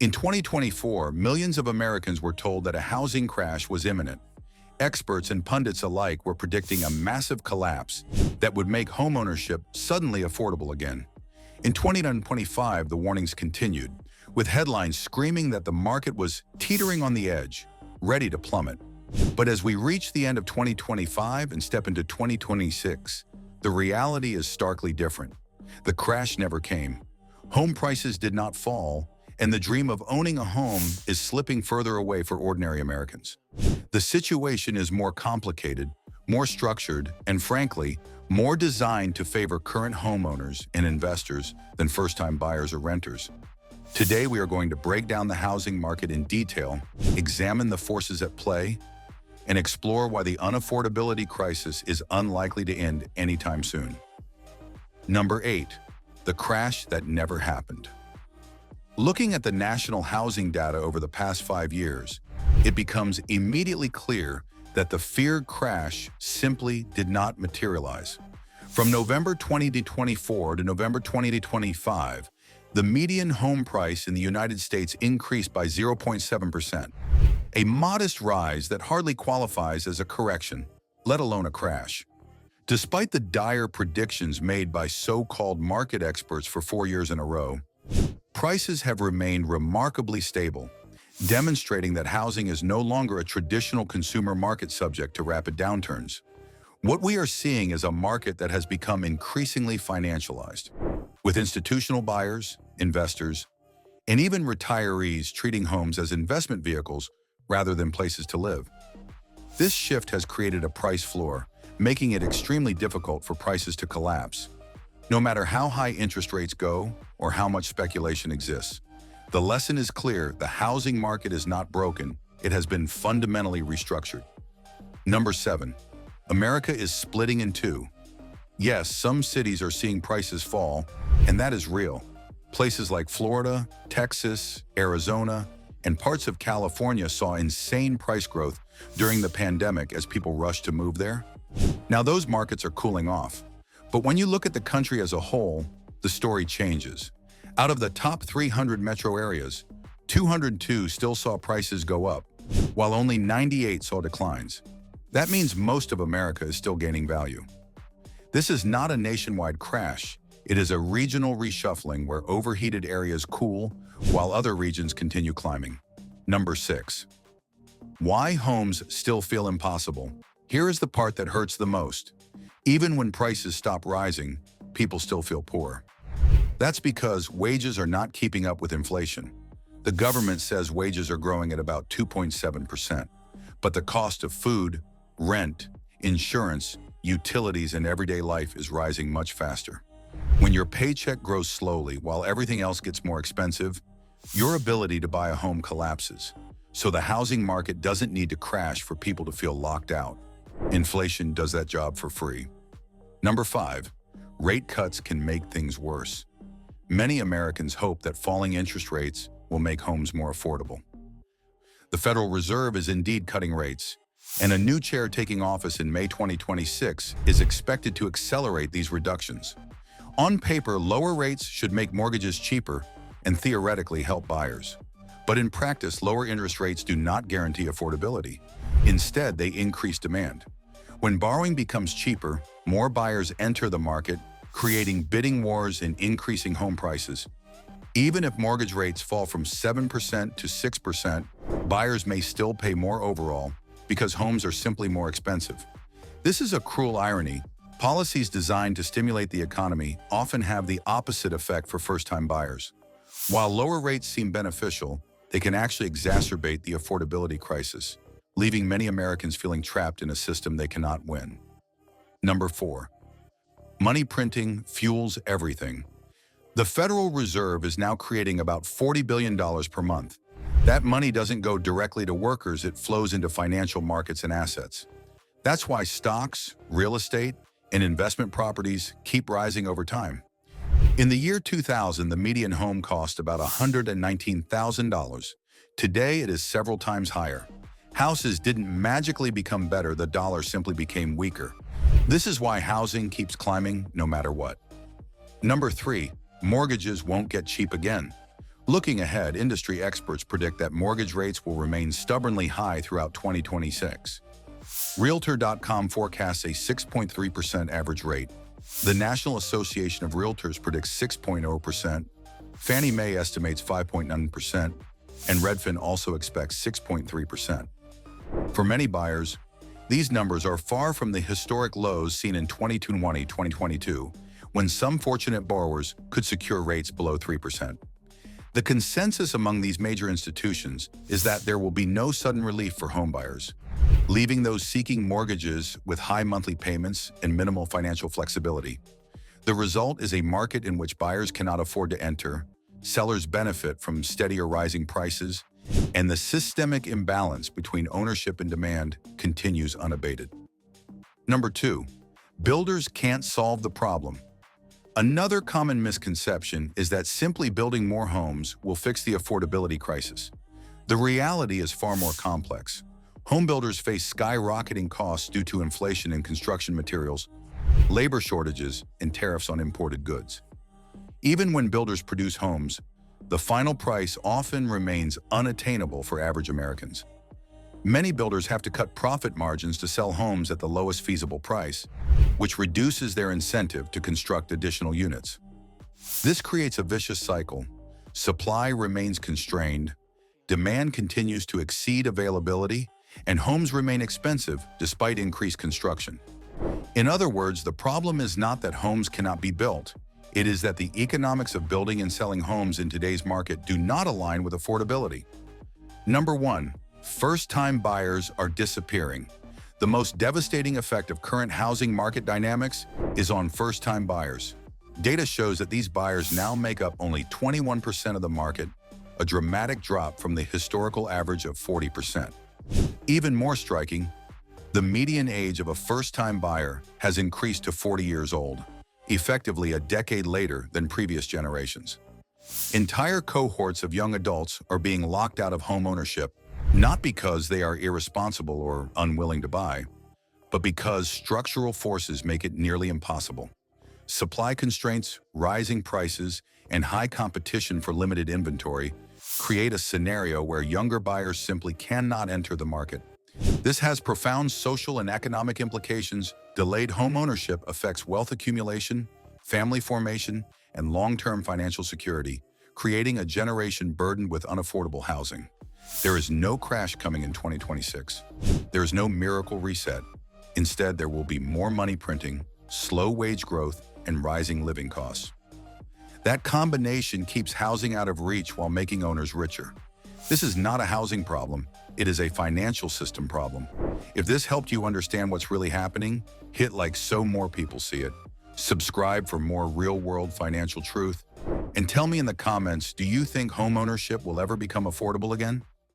In 2024, millions of Americans were told that a housing crash was imminent. Experts and pundits alike were predicting a massive collapse that would make homeownership suddenly affordable again. In 2025, the warnings continued, with headlines screaming that the market was teetering on the edge, ready to plummet. But as we reach the end of 2025 and step into 2026, the reality is starkly different. The crash never came. Home prices did not fall, and the dream of owning a home is slipping further away for ordinary Americans. The situation is more complicated, more structured, and frankly, more designed to favor current homeowners and investors than first-time buyers or renters. Today, we are going to break down the housing market in detail, examine the forces at play, and explore why the unaffordability crisis is unlikely to end anytime soon. Number 8. The crash that never happened. Looking at the national housing data over the past 5 years, it becomes immediately clear that the feared crash simply did not materialize. From November 2024 to November 2025, the median home price in the United States increased by 0.7%, a modest rise that hardly qualifies as a correction, let alone a crash. Despite the dire predictions made by so-called market experts for 4 years in a row, prices have remained remarkably stable, demonstrating that housing is no longer a traditional consumer market subject to rapid downturns. What we are seeing is a market that has become increasingly financialized, with institutional buyers, investors, and even retirees treating homes as investment vehicles rather than places to live. This shift has created a price floor, making it extremely difficult for prices to collapse. No matter how high interest rates go or how much speculation exists, the lesson is clear: the housing market is not broken, it has been fundamentally restructured. Number 7. America is splitting in two. Yes, some cities are seeing prices fall, and that is real. Places like Florida, Texas, Arizona, and parts of California saw insane price growth during the pandemic as people rushed to move there. Now those markets are cooling off. But when you look at the country as a whole, the story changes. Out of the top 300 metro areas, 202 still saw prices go up, while only 98 saw declines. That means most of America is still gaining value. This is not a nationwide crash. It is a regional reshuffling where overheated areas cool while other regions continue climbing. Number 6. Why homes still feel impossible. Here is the part that hurts the most. Even when prices stop rising, people still feel poor. That's because wages are not keeping up with inflation. The government says wages are growing at about 2.7%, but the cost of food, rent, insurance, utilities, and everyday life is rising much faster. When your paycheck grows slowly while everything else gets more expensive, your ability to buy a home collapses. So the housing market doesn't need to crash for people to feel locked out. Inflation does that job for free. Number 5. Rate cuts can make things worse. Many Americans hope that falling interest rates will make homes more affordable. The Federal Reserve is indeed cutting rates, and a new chair taking office in May 2026 is expected to accelerate these reductions. On paper, lower rates should make mortgages cheaper and theoretically help buyers. But in practice, lower interest rates do not guarantee affordability. Instead, they increase demand. When borrowing becomes cheaper, more buyers enter the market, creating bidding wars and increasing home prices. Even if mortgage rates fall from 7% to 6%, buyers may still pay more overall because homes are simply more expensive. This is a cruel irony. Policies designed to stimulate the economy often have the opposite effect for first-time buyers. While lower rates seem beneficial, they can actually exacerbate the affordability crisis, leaving many Americans feeling trapped in a system they cannot win. Number 4. Money printing fuels everything. The Federal Reserve is now creating about $40 billion per month. That money doesn't go directly to workers, it flows into financial markets and assets. That's why stocks, real estate, and investment properties keep rising over time. In the year 2000, the median home cost about $119,000. Today, it is several times higher. Houses didn't magically become better, the dollar simply became weaker. This is why housing keeps climbing no matter what. Number 3. Mortgages won't get cheap again. Looking ahead, industry experts predict that mortgage rates will remain stubbornly high throughout 2026. Realtor.com forecasts a 6.3% average rate. The National Association of Realtors predicts 6.0%. Fannie Mae estimates 5.9%, and Redfin also expects 6.3%. For many buyers, these numbers are far from the historic lows seen in 2020-2022, when some fortunate borrowers could secure rates below 3%. The consensus among these major institutions is that there will be no sudden relief for homebuyers, leaving those seeking mortgages with high monthly payments and minimal financial flexibility. The result is a market in which buyers cannot afford to enter, sellers benefit from steady or rising prices, and the systemic imbalance between ownership and demand continues unabated. Number 2, builders can't solve the problem. Another common misconception is that simply building more homes will fix the affordability crisis. The reality is far more complex. Home builders face skyrocketing costs due to inflation in construction materials, labor shortages, and tariffs on imported goods. Even when builders produce homes, the final price often remains unattainable for average Americans. Many builders have to cut profit margins to sell homes at the lowest feasible price, which reduces their incentive to construct additional units. This creates a vicious cycle. Supply remains constrained, demand continues to exceed availability, and homes remain expensive despite increased construction. In other words, the problem is not that homes cannot be built. It is that the economics of building and selling homes in today's market do not align with affordability. Number 1, first-time buyers are disappearing. The most devastating effect of current housing market dynamics is on first-time buyers. Data shows that these buyers now make up only 21% of the market, a dramatic drop from the historical average of 40%. Even more striking, the median age of a first-time buyer has increased to 40 years old, effectively a decade later than previous generations. Entire cohorts of young adults are being locked out of home ownership, not because they are irresponsible or unwilling to buy, but because structural forces make it nearly impossible. Supply constraints, rising prices, and high competition for limited inventory create a scenario where younger buyers simply cannot enter the market. This has profound social and economic implications. Delayed home ownership affects wealth accumulation, family formation, and long-term financial security, creating a generation burdened with unaffordable housing. There is no crash coming in 2026. There is no miracle reset. Instead, there will be more money printing, slow wage growth, and rising living costs. That combination keeps housing out of reach while making owners richer. This is not a housing problem. It is a financial system problem. If this helped you understand what's really happening, hit like so more people see it. Subscribe for more real-world financial truth. And tell me in the comments, do you think home ownership will ever become affordable again?